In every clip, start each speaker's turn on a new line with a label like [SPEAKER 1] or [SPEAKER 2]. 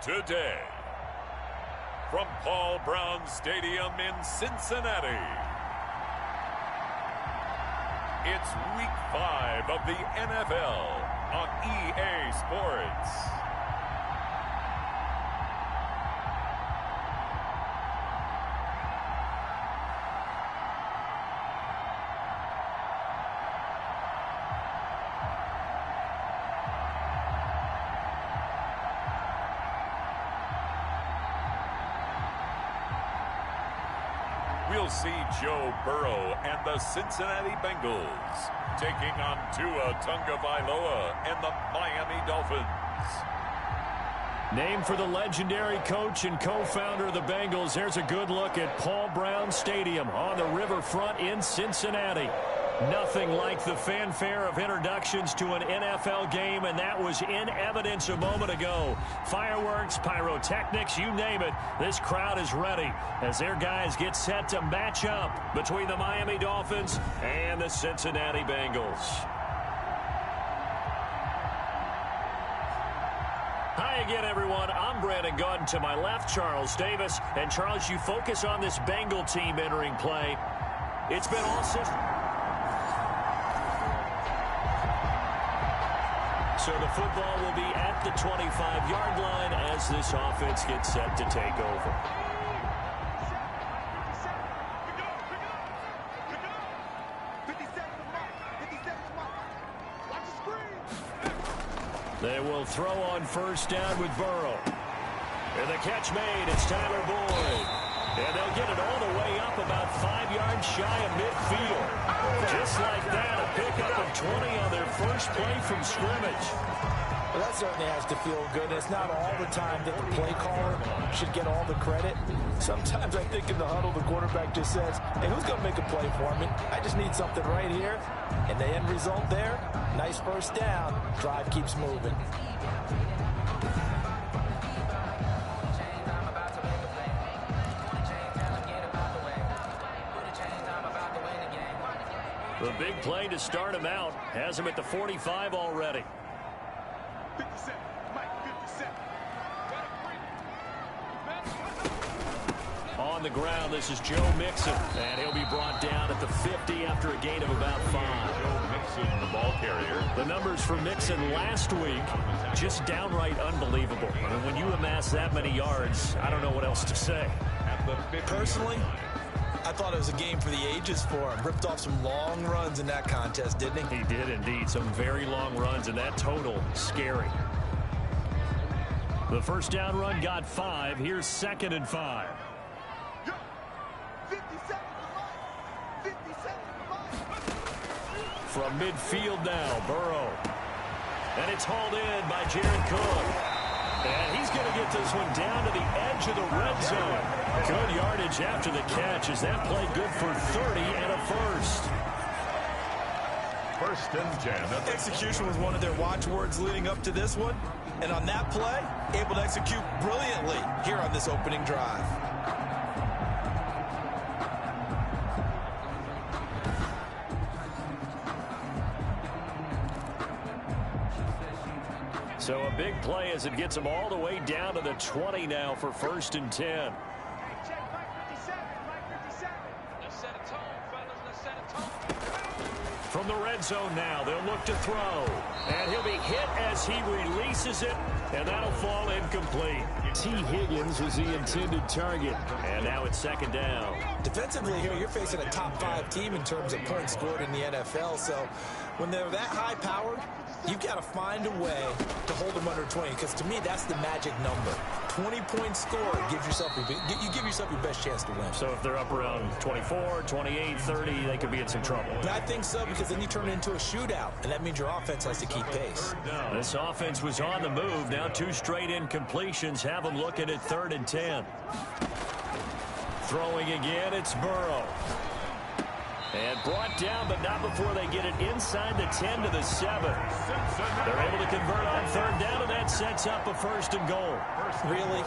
[SPEAKER 1] today. From Paul Brown Stadium in Cincinnati, it's Week 5 of the NFL on EA Sports. We'll see Joe Burrow and the Cincinnati Bengals taking on Tua Tagovailoa and the Miami Dolphins.
[SPEAKER 2] Named for the legendary coach and co-founder of the Bengals, here's a good look at Paul Brown Stadium on the riverfront in Cincinnati. Nothing like the fanfare of introductions to an NFL game, and that was in evidence a moment ago. Fireworks, pyrotechnics, you name it. This crowd is ready as their guys get set to match up between the Miami Dolphins and the Cincinnati Bengals. Hi again, everyone. I'm Brandon Gunn. To my left, Charles Davis. And, Charles, you focus on this Bengal team entering play. It's been all systems. So the football will be at the 25-yard line as this offense gets set to take over. They will throw on first down with Burrow. And the catch made. It's Tyler Boyd. And they'll get it all the way up about 5 yards shy of midfield. Just like that, a pickup of 20 on their first play from scrimmage.
[SPEAKER 3] Well, that certainly has to feel good. It's not all the time that the play caller should get all the credit. Sometimes I think in the huddle, the quarterback just says, hey, who's going to make a play for me? I just need something right here. And the end result there, nice first down. Drive keeps moving.
[SPEAKER 2] The big play to start him out has him at the 45 already.
[SPEAKER 4] 57, Mike, 57.
[SPEAKER 2] On the ground, this is Joe Mixon, and he'll be brought down at the 50 after a gain of about 5.
[SPEAKER 1] Joe Mixon, the ball carrier.
[SPEAKER 2] The numbers for Mixon last week, just downright unbelievable. I mean, when you amass that many yards, I don't know what else to say.
[SPEAKER 5] Personally, I thought it was a game for the ages for him. Ripped off some long runs in that contest, didn't he?
[SPEAKER 2] He did indeed. Some very long runs, and that total, scary. The first down run got 5. Here's 2nd and 5.
[SPEAKER 4] 57.
[SPEAKER 2] From midfield now, Burrow. And it's hauled in by Jared Cook. And he's going to get this one down to the edge of the red zone. Good yardage after the catch as that play good for 30 and a first.
[SPEAKER 1] 1st and 10.
[SPEAKER 5] Execution was one of their watchwords leading up to this one. And on that play, able to execute brilliantly here on this opening drive.
[SPEAKER 2] So a big play as it gets them all the way down to the 20 now for 1st and 10. From the red zone now, they'll look to throw. And he'll be hit as he releases it, and that'll fall incomplete. T. Higgins was the intended target, and now it's 2nd down.
[SPEAKER 3] Defensively here, you're facing a top 5 team in terms of points scored in the NFL. So when they're that high-powered, you've got to find a way to hold them under 20, because to me, that's the magic number. 20 points scored, you give yourself your best chance to win.
[SPEAKER 2] So if they're up around 24, 28, 30, they could be in some trouble.
[SPEAKER 3] But I think so, because then you turn it into a shootout, and that means your offense has to keep pace.
[SPEAKER 2] This offense was on the move. Now 2 straight incompletions have them looking at 3rd and 10. Throwing again, it's Burrow. And brought down, but not before they get it inside the 10 to the 7. They're able to convert on 3rd down, and that sets up a 1st and goal.
[SPEAKER 3] Really?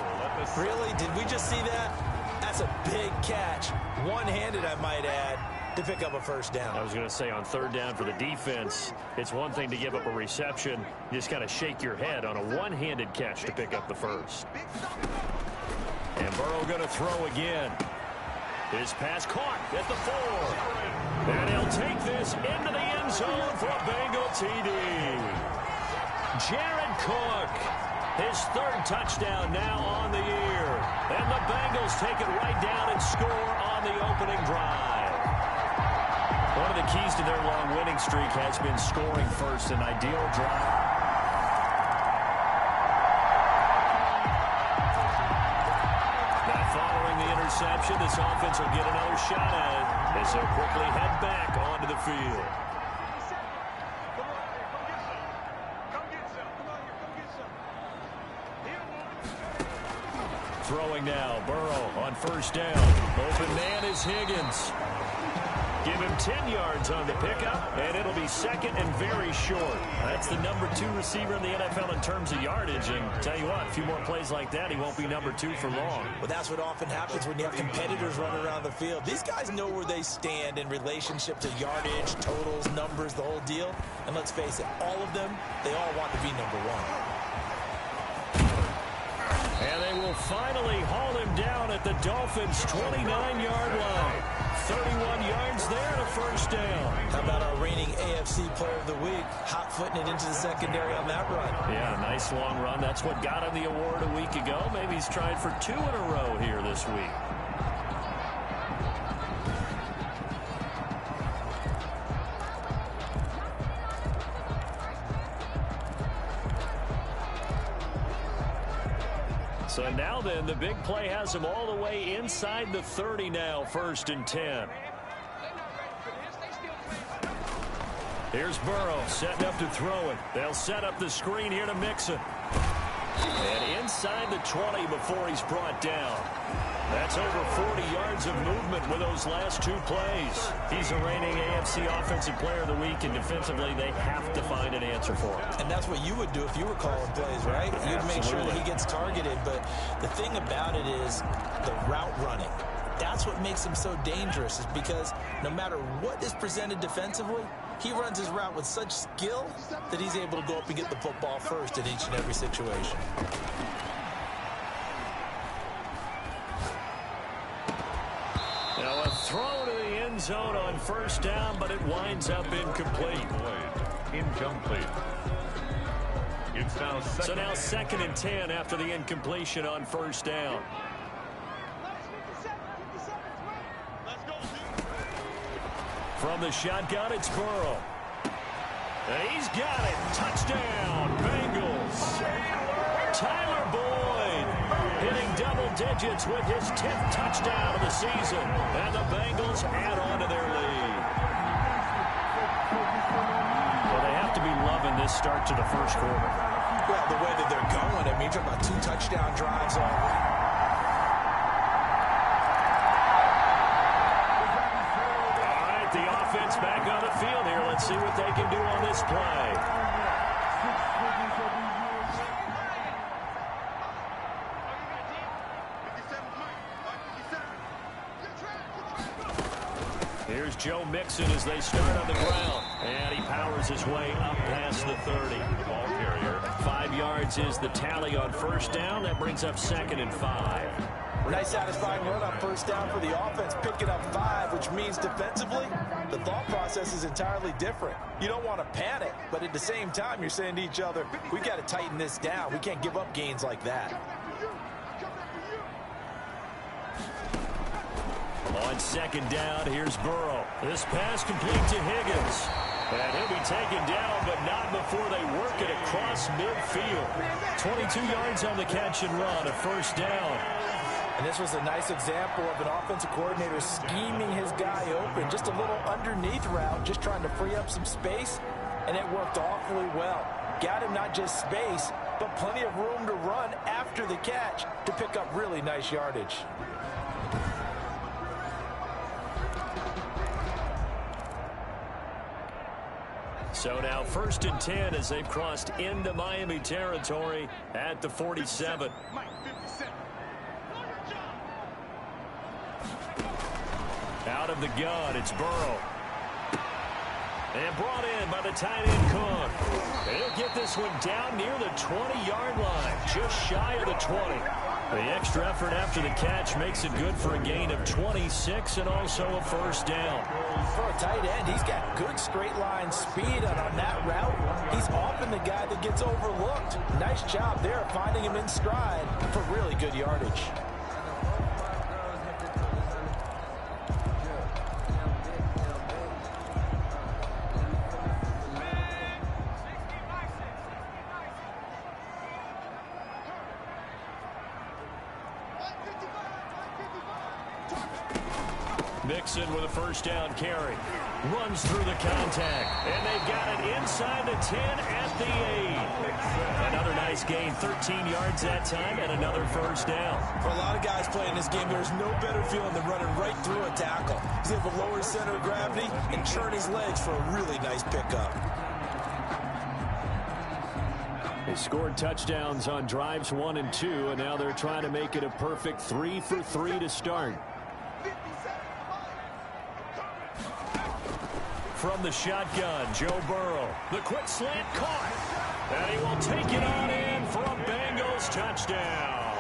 [SPEAKER 3] Really? Did we just see that? That's a big catch. One-handed, I might add. to pick up a first down.
[SPEAKER 2] I was going to say on third down for the defense, it's one thing to give up a reception. You just got to shake your head on a one-handed catch to pick up the first. And Burrow going to throw again. His pass caught at the 4. And he'll take this into the end zone for a Bengal TD. Jared Cook, his third touchdown now on the year. And the Bengals take it right down and score on the opening drive. One of the keys to their long winning streak has been scoring first, an ideal drive. Now following the interception, this offense will get another shot at it as they'll quickly head back onto the field. Throwing now, Burrow on first down. Open man is Higgins. Give him 10 yards on the pickup, and it'll be second and very short. That's the number 2 receiver in the NFL in terms of yardage, and tell you what, a few more plays like that, he won't be number 2 for long.
[SPEAKER 3] Well, that's what often happens when you have competitors running around the field. These guys know where they stand in relationship to yardage, totals, numbers, the whole deal. And let's face it, all of them, they all want to be number 1.
[SPEAKER 2] And they will finally haul him down at the Dolphins' 29-yard line. 31 yards there and a first down.
[SPEAKER 3] How about our reigning AFC Player of the Week, hot-footing it into the secondary on that run?
[SPEAKER 2] Yeah, nice long run. That's what got him the award a week ago. Maybe he's tried for 2 in a row here this week. So now then, the big play has him all the way inside the 30 now, 1st and 10. Here's Burrow setting up to throw it. They'll set up the screen here to Mixon. And inside the 20 before he's brought down. That's over 40 yards of movement with those last 2 plays. He's a reigning AFC Offensive Player of the Week, and defensively they have to find an answer for him.
[SPEAKER 3] And that's what you would do if you were calling plays, right? You'd make sure that he gets targeted. But the thing about it is the route running. That's what makes him so dangerous, is because no matter what is presented defensively, he runs his route with such skill that he's able to go up and get the football first in each and every situation.
[SPEAKER 2] Now a throw to the end zone on first down, but it winds up incomplete.
[SPEAKER 1] Incomplete. It's now second.
[SPEAKER 2] So now 2nd and 10 after the incompletion on first down. From the shotgun, it's Burrow. And he's got it. Touchdown, Bengals. Tyler Boyd hitting double digits with his 10th touchdown of the season. And the Bengals add on to their lead. Well, they have to be loving this start to the first quarter.
[SPEAKER 3] Well, the way that they're going, I mean, you're talking about 2 touchdown drives already.
[SPEAKER 2] The offense back on the field here. Let's see what they can do on this play. Here's Joe Mixon as they start on the ground. And he powers his way up past the 30. Ball carrier. 5 yards is the tally on first down. That brings up 2nd and 5.
[SPEAKER 3] Nice satisfying run on first down for the offense, picking up 5, which means defensively, the thought process is entirely different. You don't want to panic, but at the same time, you're saying to each other, we got to tighten this down. We can't give up gains like that.
[SPEAKER 2] On 2nd down, here's Burrow. This pass complete to Higgins. And he'll be taken down, but not before they work it across midfield. 22 yards on the catch and run, a first down.
[SPEAKER 3] And this was a nice example of an offensive coordinator scheming his guy open. Just a little underneath route, just trying to free up some space, and it worked awfully well. Got him not just space, but plenty of room to run after the catch to pick up really nice yardage.
[SPEAKER 2] So now 1st and 10 as they've crossed into Miami territory at the 47. Out of the gun, it's Burrow. And brought in by the tight end Cook. He'll get this one down near the 20-yard line, just shy of the 20. The extra effort after the catch makes it good for a gain of 26 and also a first down.
[SPEAKER 3] For a tight end, he's got good straight line speed, and on that route, he's often the guy that gets overlooked. Nice job there finding him in stride for really good yardage.
[SPEAKER 2] Mixon with a first down carry. Runs through the contact. And they've got it inside the 10 at the 8. Another nice gain. 13 yards that time and another first down.
[SPEAKER 5] For a lot of guys playing this game, there's no better feeling than running right through a tackle. He's able to lower his center of gravity and churn his legs for a really nice pickup.
[SPEAKER 2] They scored touchdowns on drives 1 and 2, and now they're trying to make it a perfect 3 for 3 to start. From the shotgun, Joe Burrow. The quick slant caught. And he will take it on in for a Bengals touchdown.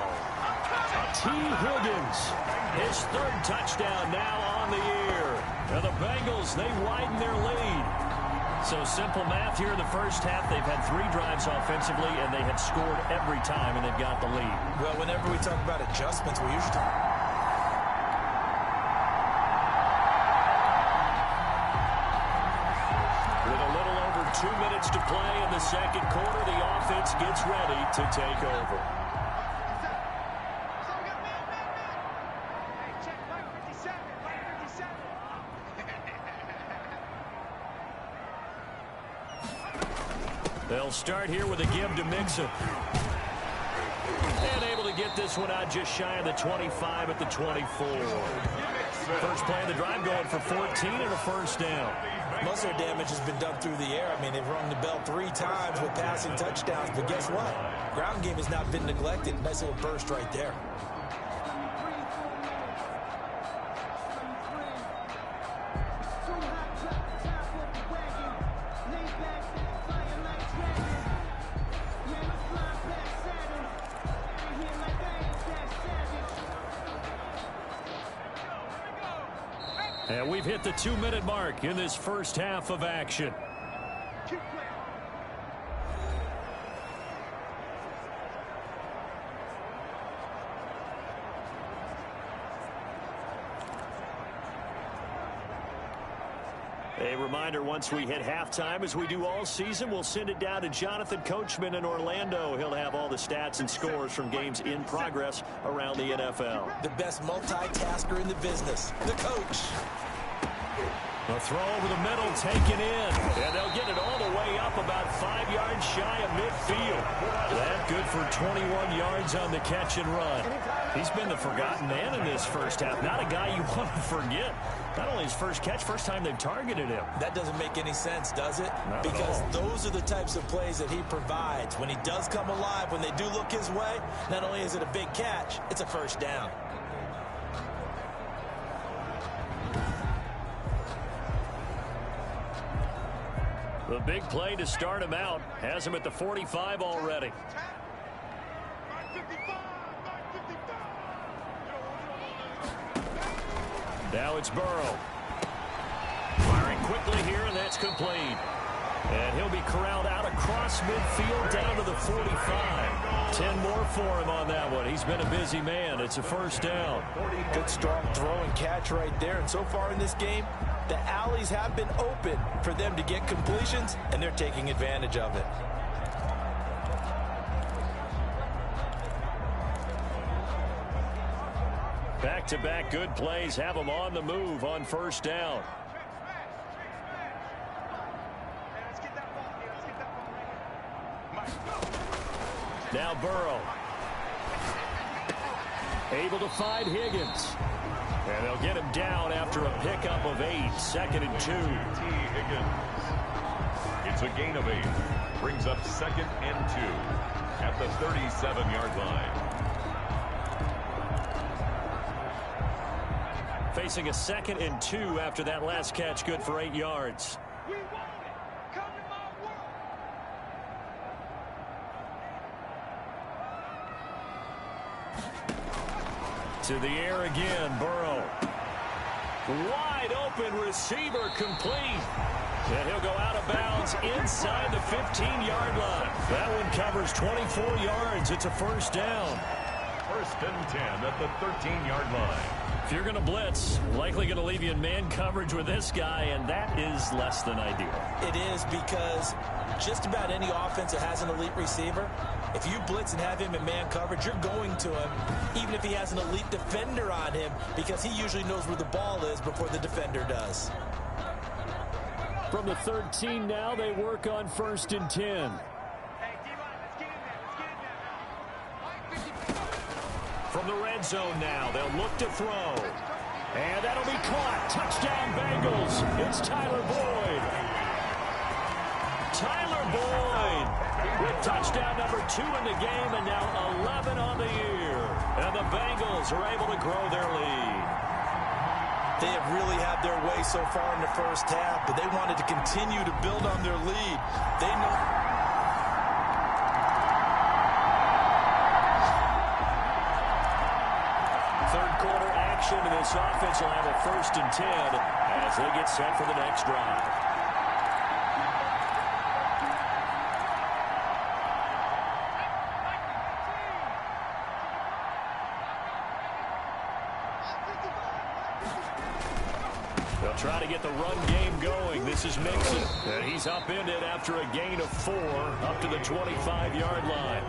[SPEAKER 2] T. Higgins, his third touchdown now on the year. And the Bengals, they widen their lead. So simple math here in the first half. They've had 3 drives offensively, and they have scored every time, and they've got the lead.
[SPEAKER 5] Well, whenever we talk about adjustments, we usually talk.
[SPEAKER 2] With a little over 2 minutes to play in the second quarter, the offense gets ready to take over. They'll start here with a give to Mixon. And able to get this one out just shy of the 25 at the 24. First play of the drive going for 14 and a first down.
[SPEAKER 5] Most of their damage has been done through the air. I mean, they've rung the bell 3 times with passing touchdowns. But guess what? Ground game has not been neglected. Nice little burst right there.
[SPEAKER 2] And we've hit the 2-minute mark in this first half of action. A reminder, once we hit halftime, as we do all season, we'll send it down to Jonathan Coachman in Orlando. He'll have all the stats and scores from games in progress around the NFL.
[SPEAKER 5] The best multitasker in the business, the coach.
[SPEAKER 2] A throw over the middle, taken in. And they'll get it all the way up about 5 yards shy of midfield. That good for 21 yards on the catch and run. He's been the forgotten man in this first half. Not a guy you want to forget. Not only his first catch, first time they've targeted him.
[SPEAKER 5] That doesn't make any sense, does it?
[SPEAKER 2] Not
[SPEAKER 5] because
[SPEAKER 2] at all.
[SPEAKER 5] Those are the types of plays that he provides. When he does come alive, when they do look his way, not only is it a big catch, it's a first down.
[SPEAKER 2] The big play to start him out has him at the 45 already. Now it's Burrow. Firing quickly here, and that's complete. And he'll be corralled out across midfield down to the 45. 10 more for him on that one. He's been a busy man. It's a first down.
[SPEAKER 3] Good strong throw and catch right there. And so far in this game, the alleys have been open for them to get completions, and they're taking advantage of it.
[SPEAKER 2] Back-to-back good plays have them on the move on first down. Now Burrow. Able to find Higgins. And they'll get him down after a pickup of 8. 2nd and 2.
[SPEAKER 1] T. Higgins. It's a gain of 8. Brings up 2nd and 2 at the 37-yard line.
[SPEAKER 2] Facing a 2nd and 2 after that last catch, good for 8 yards.
[SPEAKER 4] We want it. Come to my world.
[SPEAKER 2] To the air again, Burrow. Wide open receiver complete. And he'll go out of bounds inside the 15-yard line. That one covers 24 yards. It's a first down.
[SPEAKER 1] 1st and 10 at the 13-yard line.
[SPEAKER 2] If you're going to blitz, likely going to leave you in man coverage with this guy, and that is less than ideal.
[SPEAKER 5] It is, because just about any offense that has an elite receiver, if you blitz and have him in man coverage, you're going to him, even if he has an elite defender on him, because he usually knows where the ball is before the defender does.
[SPEAKER 2] From the 13 now, they work on 1st and 10.
[SPEAKER 4] Hey, D-line, let's get in there. Let's get in there now.
[SPEAKER 2] From the red zone now, they'll look to throw. And that'll be caught. Touchdown, Bengals. It's Tyler Boyd. Tyler Boyd with touchdown number 2 in the game, and now 11 on the year. And the Bengals are able to grow their lead.
[SPEAKER 5] They have really had their way so far in the first half, but they wanted to continue to build on their lead. They know.
[SPEAKER 2] Third quarter action, and this offense will have a 1st and 10 as they get set for the next drive. They'll try to get the run game going. This is Mixon, and he's upended after a gain of 4 up to the 25-yard line.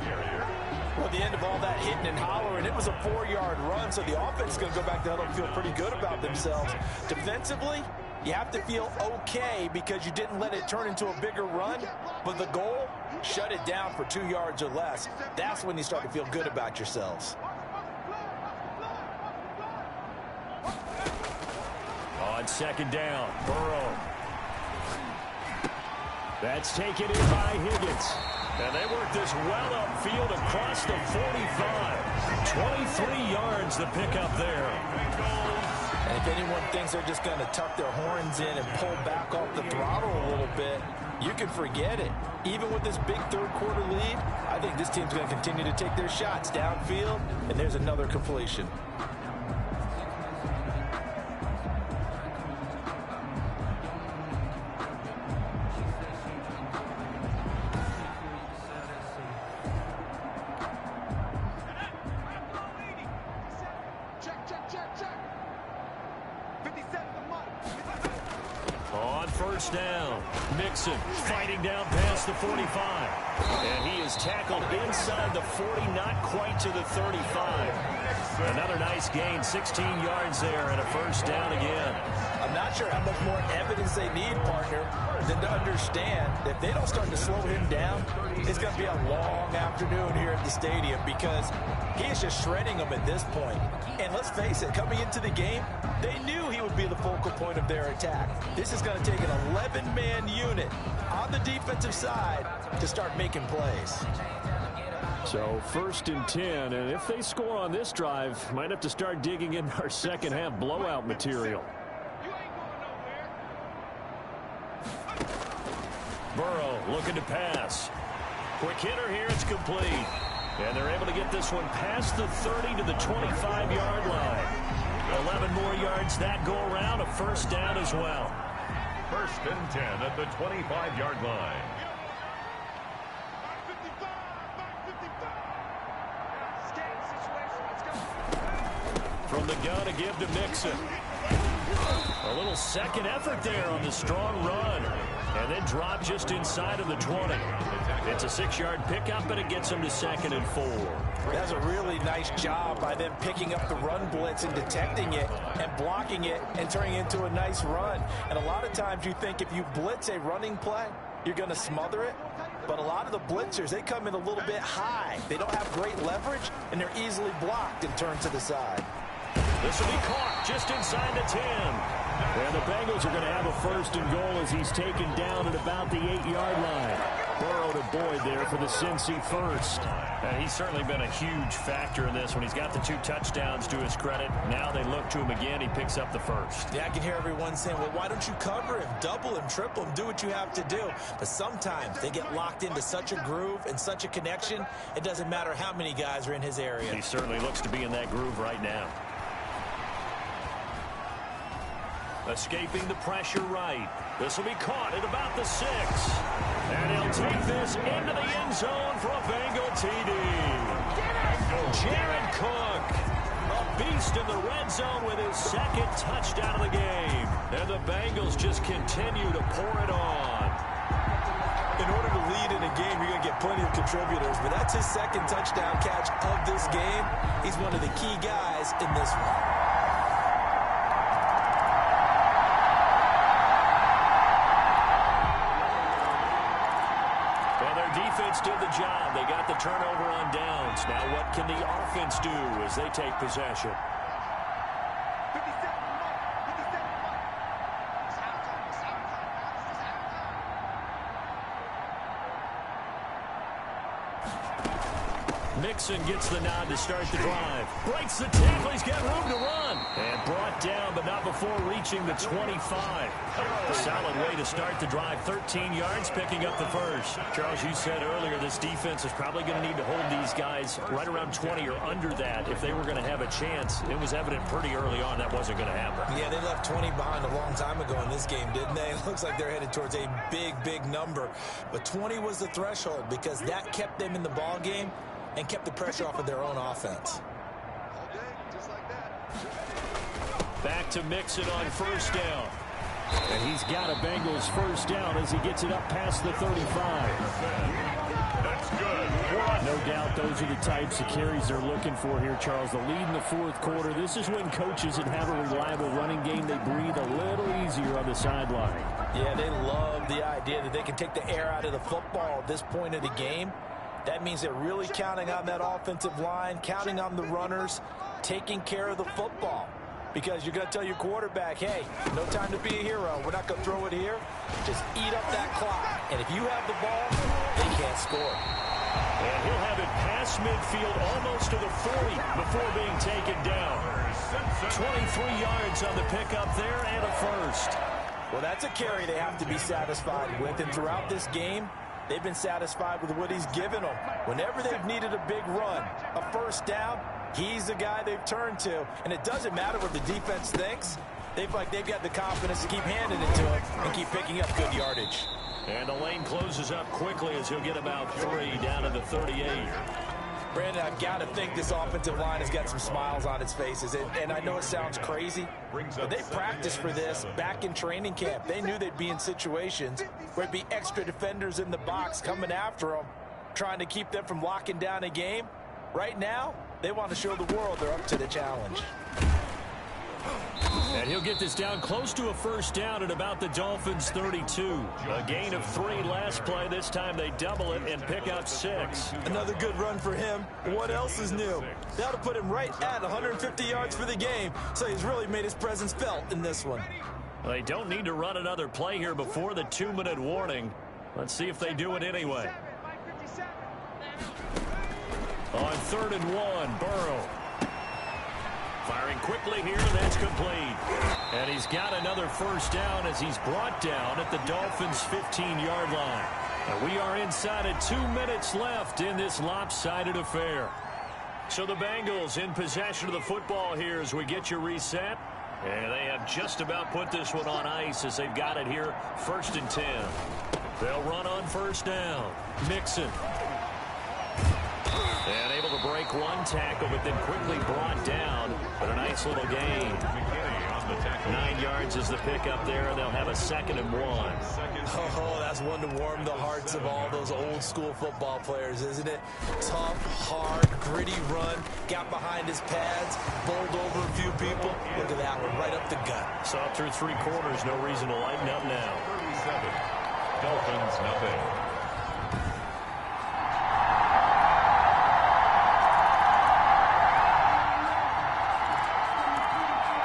[SPEAKER 3] Well, at the end of all that hitting and hollering, it was a 4-yard run, so the offense is going to go back to huddle and feel pretty good about themselves. Defensively, you have to feel okay because you didn't let it turn into a bigger run, but the goal, shut it down for 2 yards or less. That's when you start to feel good about yourselves.
[SPEAKER 2] On 2nd down, Burrow. That's taken in by Higgins. And they work this well upfield across the 45. 23 yards the pickup there.
[SPEAKER 3] And if anyone thinks they're just going to tuck their horns in and pull back off the throttle a little bit, you can forget it. Even with this big third-quarter lead, I think this team's going to continue to take their shots downfield, and there's another completion.
[SPEAKER 2] On 1st down, Mixon fighting down past the 45. And he is tackled inside the 40, not quite to the 35. Another nice gain, 16 yards there, and a 1st down again.
[SPEAKER 3] I'm not sure how much more evidence they need, partner, than to understand that if they don't start to slow him down, it's going to be a long afternoon here at the stadium because he is just shredding them at this point. And let's face it, coming into the game, they knew he would be the focal point of their attack. This is going to take an 11-man unit on the defensive side to start making plays.
[SPEAKER 2] So 1st and 10, and if they score on this drive, might have to start digging in our second half blowout material. Burrow looking to pass. Quick hitter here, it's complete. And they're able to get this one past the 30 to the 25-yard line. 11 more yards that go around, a 1st down as well.
[SPEAKER 1] 1st and 10 at the 25-yard line.
[SPEAKER 2] From the gun to give to Mixon. A little second effort there on the strong run. And then drop just inside of the 20. It's a 6-yard pickup, and it gets them to 2nd and 4.
[SPEAKER 3] That's a really nice job by them picking up the run blitz and detecting it and blocking it and turning it into a nice run. And a lot of times you think if you blitz a running play, you're going to smother it. But a lot of the blitzers, they come in a little bit high. They don't have great leverage, and they're easily blocked and turned to the side.
[SPEAKER 2] This will be caught just inside the 10. And the Bengals are going to have a 1st and goal as he's taken down at about the 8-yard line. Burrow to Boyd there for the Cincy first. And he's certainly been a huge factor in this when he's got the 2 touchdowns to his credit. Now they look to him again. He picks up the first.
[SPEAKER 5] Yeah, I can hear everyone saying, well, why don't you cover him, double him, triple him, do what you have to do. But sometimes they get locked into such a groove and such a connection, it doesn't matter how many guys are in his area.
[SPEAKER 2] He certainly looks to be in that groove right now. Escaping the pressure right. This will be caught at about the 6. And he'll take this into the end zone for a Bengal TD. Jared Cook, a beast in the red zone with his 2nd touchdown of the game. And the Bengals just continue to pour it on.
[SPEAKER 5] In order to lead in a game, you're going to get plenty of contributors, but that's his 2nd touchdown catch of this game. He's one of the key guys in this one.
[SPEAKER 2] Defense did the job. They got the turnover on downs. Now what can the offense do as they take possession? Mixon gets the nod to start the drive. Breaks the tackle. He's got room to run. And brought down, but not before reaching the 25. A solid way to start the drive. 13 yards, picking up the first. Charles, you said earlier this defense is probably going to need to hold these guys right around 20 or under that if they were going to have a chance. It was evident pretty early on that wasn't going to happen.
[SPEAKER 5] Yeah, they left 20 behind a long time ago in this game, didn't they? It looks like they're headed towards a big, big number. But 20 was the threshold because that kept them in the ball game and kept the pressure off of their own offense.
[SPEAKER 2] Back to Mixon on first down. And he's got a Bengals first down as he gets it up past the 35.
[SPEAKER 1] That's good.
[SPEAKER 2] No doubt those are the types of carries they're looking for here, Charles. The lead in the 4th quarter. This is when coaches that have a reliable running game, they breathe a little easier on the sideline.
[SPEAKER 3] Yeah, they love the idea that they can take the air out of the football at this point of the game. That means they're really counting on that offensive line, counting on the runners, taking care of the football. Because you're going to tell your quarterback, hey, no time to be a hero. We're not going to throw it here. Just eat up that clock. And if you have the ball, they can't score.
[SPEAKER 2] And he'll have it past midfield almost to the 40 before being taken down. 23 yards on the pickup there and a first.
[SPEAKER 3] Well, that's a carry they have to be satisfied with. And throughout this game, they've been satisfied with what he's given them. Whenever they've needed a big run, a first down, he's the guy they've turned to. And it doesn't matter what the defense thinks. They've got the confidence to keep handing it to him and keep picking up good yardage.
[SPEAKER 2] And the lane closes up quickly as he'll get about 3 down to the 38.
[SPEAKER 3] Brandon, I've got to think this offensive line has got some smiles on its faces. And I know it sounds crazy, but they practiced for this back in training camp. They knew they'd be in situations where there'd be extra defenders in the box coming after them, trying to keep them from locking down a game. Right now, they want to show the world they're up to the challenge.
[SPEAKER 2] And he'll get this down close to a first down at about the Dolphins' 32. A gain of 3 last play. This time they double it and pick up 6.
[SPEAKER 5] Another good run for him. What else is new? That'll put him right at 150 yards for the game. So he's really made his presence felt in this one.
[SPEAKER 2] They don't need to run another play here before the 2-minute warning. Let's see if they do it anyway. On 3rd and 1, Burrow. Firing quickly here, that's complete. And he's got another first down as he's brought down at the Dolphins' 15-yard line. And we are inside of 2 minutes left in this lopsided affair. So the Bengals in possession of the football here as we get you reset. And they have just about put this one on ice as they've got it here, 1st and 10. They'll run on first down. Mixon. And able to break one tackle, but then quickly brought down. But a nice little gain. 9 yards is the pickup there, and they'll have a 2nd and 1.
[SPEAKER 5] Oh, that's one to warm the hearts of all those old school football players, isn't it? Tough, hard, gritty run. Got behind his pads, bowled over a few people. Look at that one, right up the gut.
[SPEAKER 2] Saw it through 3 quarters. No reason to lighten up now.
[SPEAKER 1] 37. Dolphins, nothing.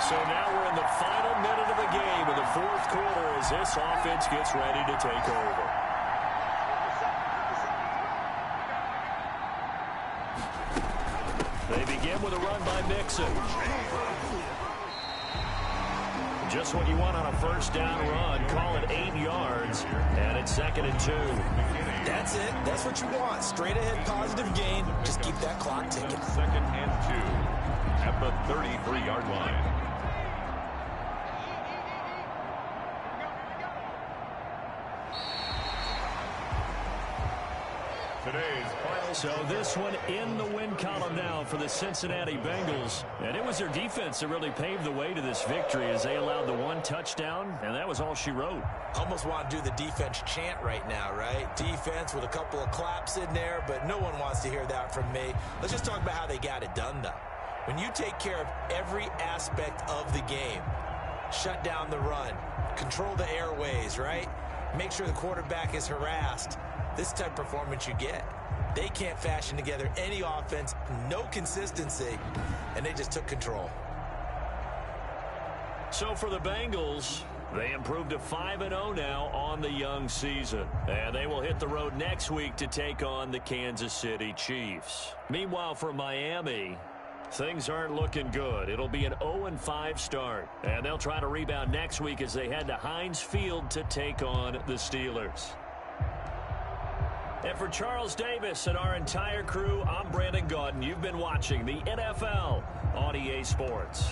[SPEAKER 2] So now we're in the final minute of the game in the 4th quarter as this offense gets ready to take over. Jackson. Just what you want on a first down run. Call it 8 yards, and it's 2nd and 2.
[SPEAKER 5] That's it. That's what you want. Straight ahead positive gain. Just keep that clock ticking.
[SPEAKER 1] 2nd and 2 at the 33-yard line. Today's final.
[SPEAKER 2] So this one in the win column now for the Cincinnati Bengals. And it was their defense that really paved the way to this victory as they allowed the 1 touchdown, and that was all she wrote.
[SPEAKER 5] Almost want to do the defense chant right now, right? Defense with a couple of claps in there, but no one wants to hear that from me. Let's just talk about how they got it done, though. When you take care of every aspect of the game, shut down the run, control the airways, right? Make sure the quarterback is harassed. This type of performance you get. They can't fashion together any offense, no consistency, and they just took control.
[SPEAKER 2] So for the Bengals, they improved to 5-0 now on the young season. And they will hit the road next week to take on the Kansas City Chiefs. Meanwhile, for Miami, things aren't looking good. It'll be an 0-5 start. And they'll try to rebound next week as they head to Heinz Field to take on the Steelers. And for Charles Davis and our entire crew, I'm Brandon Gaudin. You've been watching the NFL on EA Sports.